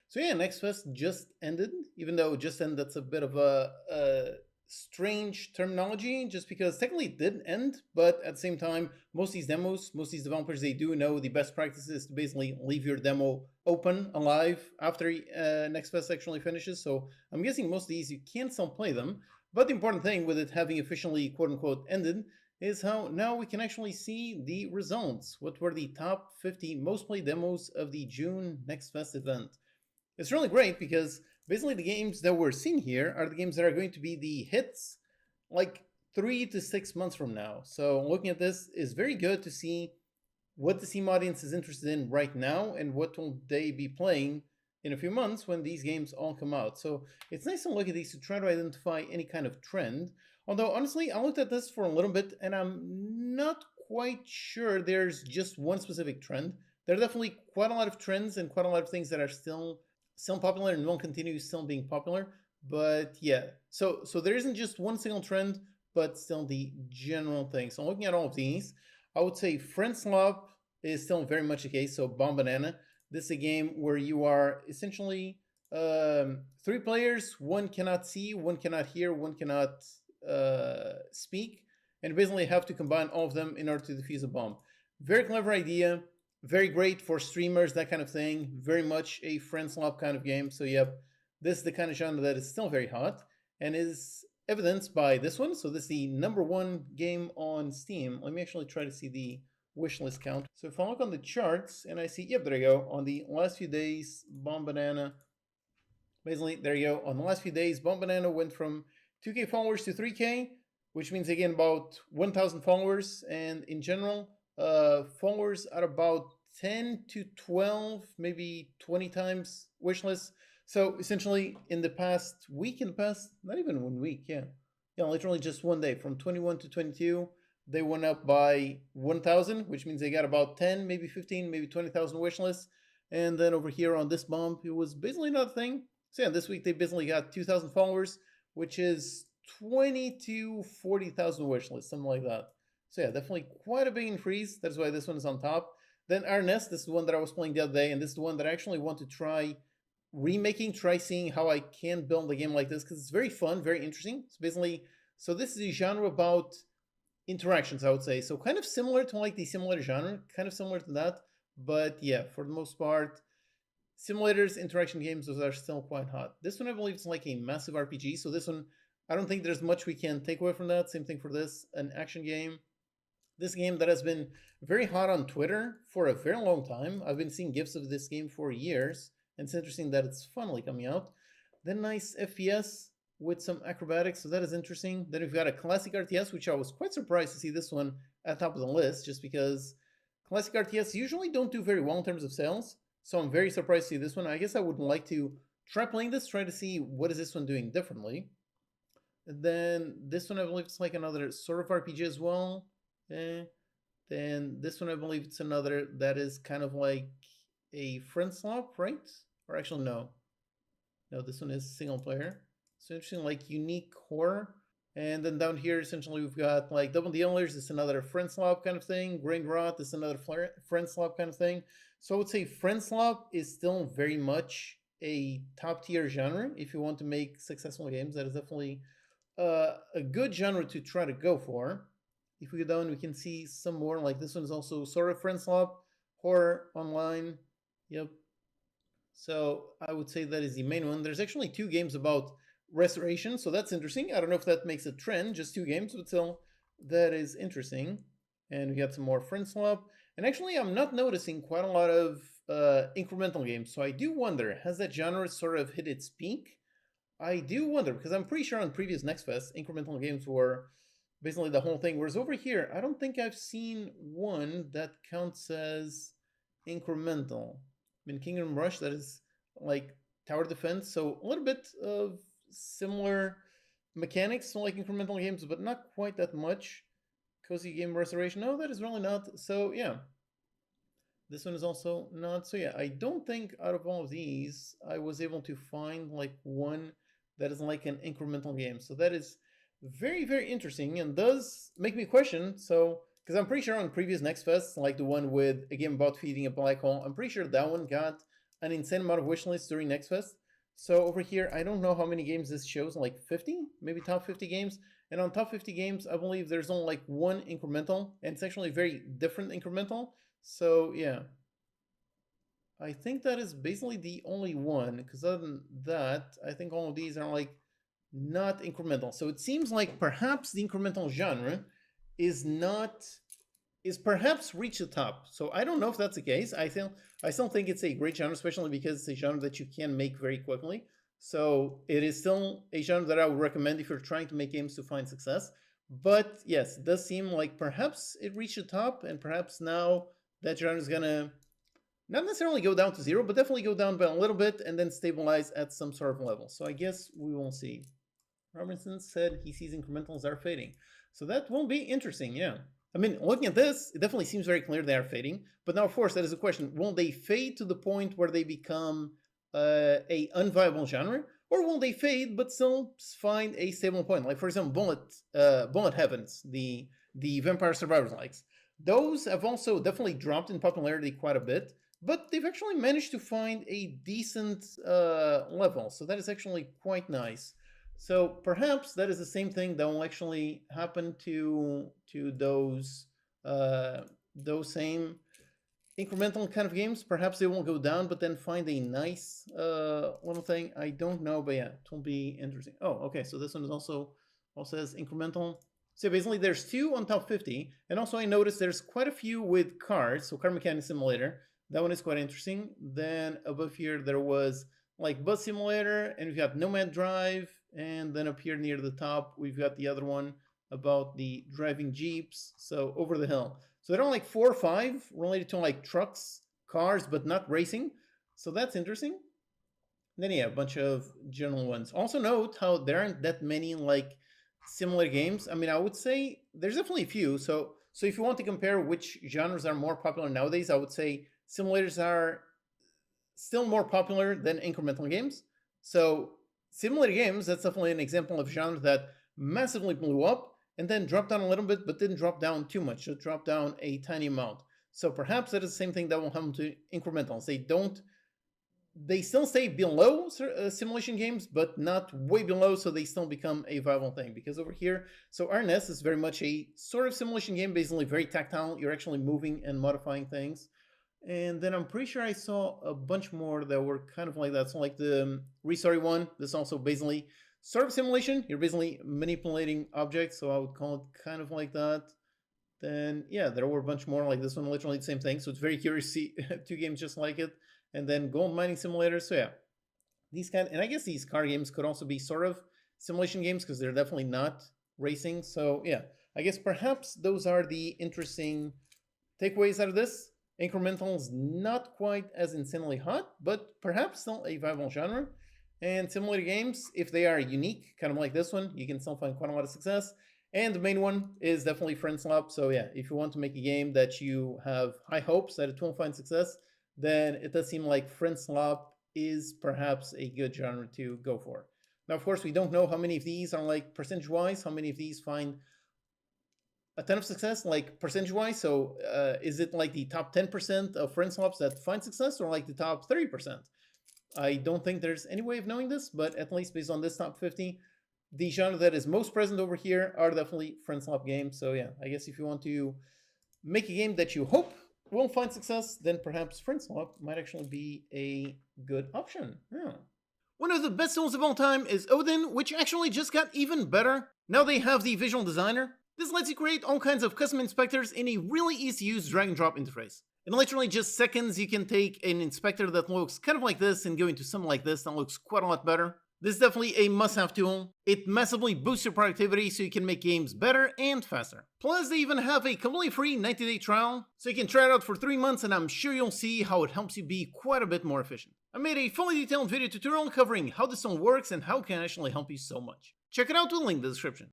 So yeah, Next Fest just ended. Even though it just ended, that's a bit of a strange terminology, just because technically it did end, but at the same time, most of these demos, most of these developers, they do know the best practice is to basically leave your demo open, alive after Next Fest actually finishes. So I'm guessing most of these you can still play them. But the important thing with it having officially quote unquote ended is how now we can actually see the results. What were the top 50 most played demos of the June Next Fest event? It's really great because basically the games that we're seeing here are the games that are going to be the hits like 3 to 6 months from now. So looking at this is very good to see what the Steam audience is interested in right now and what will they be playing in a few months when these games all come out. So it's nice to look at these to try to identify any kind of trend. Although honestly, I looked at this for a little bit and I'm not quite sure there's just one specific trend. There are definitely quite a lot of trends and quite a lot of things that are still popular and will continue still being popular. But yeah, so there isn't just one single trend, but still the general thing. So looking at all of these, I would say Friend Swap is still very much the case. So Bomb Banana, this is a game where you are essentially three players. One cannot see, one cannot hear, one cannot speak, and basically have to combine all of them in order to defuse a bomb. Very clever idea. Very great for streamers, that kind of thing. Very much a friend swap kind of game. So yep, this is the kind of genre that is still very hot and is evidenced by this one. So this is the #1 game on Steam. Let me actually try to see the wishlist count. So if I look on the charts and I see, yep, there you go. On the last few days, Bomb Banana. Basically, there you go. On the last few days, Bomb Banana went from 2K followers to 3K, which means again about 1,000 followers. And in general, followers at about 10 to 12, maybe 20 times wishlist. So essentially, in the past week, not even 1 week, yeah, literally just one day, from 21 to 22, they went up by 1,000, which means they got about 10, maybe 15, maybe 20,000 wishlists. And then over here on this bump, it was basically another thing. So yeah, this week they basically got 2,000 followers, which is 20 to 40,000 wishlists, something like that. So yeah, definitely quite a big increase. That's why this one is on top. Then our Nest, this is the one that I was playing the other day, and this is the one that I actually want to try remaking, try seeing how I can build a game like this, because it's very fun, very interesting. So basically, so this is a genre about interactions, I would say. So kind of similar to like the simulator genre, kind of similar to that. But yeah, for the most part, simulators, interaction games, those are still quite hot. This one, I believe, is like a massive RPG. So this one, I don't think there's much we can take away from that. Same thing for this, an action game. This game that has been very hot on Twitter for a very long time. I've been seeing gifs of this game for years, and it's interesting that it's finally coming out. Then nice FPS with some acrobatics, so that is interesting. Then we've got a classic RTS, which I was quite surprised to see this one at top of the list, just because classic RTS usually don't do very well in terms of sales. So I'm very surprised to see this one. I guess I would like to try playing this, try to see what is this one doing differently. And then this one, I believe it's like another sort of RPG as well. Then this one, I believe it's another that is kind of like a friend swap, right? Or actually, no. No, this one is single player. So interesting, like unique horror. And then down here, essentially, we've got like Double Dealers. This is another friend swap kind of thing. Grain Rot. This is another friend swap kind of thing. So I would say friend swap is still very much a top tier genre. If you want to make successful games, that is definitely a good genre to try to go for. If we go down, we can see some more. Like this one is also sort of friend swap, horror online. Yep. So I would say that is the main one. There's actually 2 games about restoration, so that's interesting. I don't know if that makes a trend, just 2 games, but still, that is interesting. And we got some more friend swap. And actually, I'm not noticing quite a lot of incremental games. So I do wonder, has that genre sort of hit its peak? I do wonder, because I'm pretty sure on previous Next Fest, incremental games were basically the whole thing. Whereas over here, I don't think I've seen one that counts as incremental. I mean, Kingdom Rush, that is like tower defense, so a little bit of similar mechanics to like incremental games, but not quite that much. Cozy Game Restoration, no, that is really not. So yeah, this one is also not. So yeah, I don't think out of all of these, I was able to find like one that is like an incremental game. So that is very, very interesting and does make me question. So, because I'm pretty sure on previous Next Fest, like the one with a game about feeding a black hole, I'm pretty sure that one got an insane amount of wish lists during Next Fest. So over here, I don't know how many games this shows, like 50, maybe top 50 games. And on top 50 games, I believe there's only like one incremental, and it's actually a very different incremental. So yeah, I think that is basically the only one, because other than that, I think all of these are like not incremental. So it seems like perhaps the incremental genre is not is perhaps reached the top. So I don't know if that's the case. I still think it's a great genre, especially because it's a genre that you can make very quickly. So it is still a genre that I would recommend if you're trying to make games to find success. But yes, it does seem like perhaps it reached the top, and perhaps now that genre is gonna not necessarily go down to zero, but definitely go down by a little bit and then stabilize at some sort of level. So I guess we will see. Robertson said he sees incrementals are fading. So that will be interesting, yeah. I mean, looking at this, it definitely seems very clear they are fading. But now, of course, that is a question. Will they fade to the point where they become a unviable genre? Or will they fade but still find a stable point? Like, for example, Bullet Heavens, the Vampire Survivors likes. Those have also definitely dropped in popularity quite a bit, but they've actually managed to find a decent level. So that is actually quite nice. So perhaps that is the same thing that will actually happen to those same incremental kind of games. Perhaps they won't go down, but then find a nice little thing. I don't know, but yeah, it will be interesting. Oh, okay. So this one is also says incremental. So basically, there's 2 on top 50, and also I noticed there's quite a few with cars. So Car Mechanic Simulator, that one is quite interesting. Then above here there was like Bus Simulator, and we've got Nomad Drive. And then up here near the top, we've got the other one about the driving Jeeps. So over the hill. So there are like 4 or 5 related to like trucks, cars, but not racing. So that's interesting. And then yeah, a bunch of general ones. Also note how there aren't that many like similar games. I mean, I would say there's definitely a few. So if you want to compare which genres are more popular nowadays, I would say simulators are still more popular than incremental games. So simulator games, that's definitely an example of a genre that massively blew up and then dropped down a little bit, but didn't drop down too much. It dropped down a tiny amount. So perhaps that is the same thing that will happen to incrementals. They still stay below simulation games, but not way below, so they still become a viable thing. Because over here, so RNS is very much a sort of simulation game, basically very tactile. You're actually moving and modifying things. And then I'm pretty sure I saw a bunch more that were kind of like that. So like the Restory one, this is also basically sort of simulation. You're basically manipulating objects, so I would call it kind of like that. Then yeah, there were a bunch more like this one, literally the same thing. So it's very curious to see 2 games just like it. And then Gold Mining Simulator. So yeah, these and I guess these car games could also be sort of simulation games because they're definitely not racing. So yeah, I guess perhaps those are the interesting takeaways out of this. Incrementals not quite as insanely hot, but perhaps still a viable genre. And simulator games, if they are unique, kind of like this one, you can still find quite a lot of success. And the main one is definitely Friend Swap. So yeah, if you want to make a game that you have high hopes that it will find success, then it does seem like Friend Swap is perhaps a good genre to go for. Now, of course, we don't know how many of these are like percentage-wise, how many of these find a ton of success, like percentage-wise. So is it like the top 10% of Friend Swaps that find success, or like the top 30%? I don't think there's any way of knowing this, but at least based on this top 50, the genre that is most present over here are definitely Friend Swap games. So yeah, I guess if you want to make a game that you hope will find success, then perhaps Friend Swap might actually be a good option. Yeah. One of the best tools of all time is Odin, which actually just got even better. Now they have the Visual Designer. This lets you create all kinds of custom inspectors in a really easy-to-use drag-and-drop interface. In literally just seconds, you can take an inspector that looks kind of like this and go into something like this that looks quite a lot better. This is definitely a must-have tool. It massively boosts your productivity so you can make games better and faster. Plus, they even have a completely free 90-day trial, so you can try it out for 3 months, and I'm sure you'll see how it helps you be quite a bit more efficient. I made a fully detailed video tutorial covering how this all works and how it can actually help you so much. Check it out with a link in the description.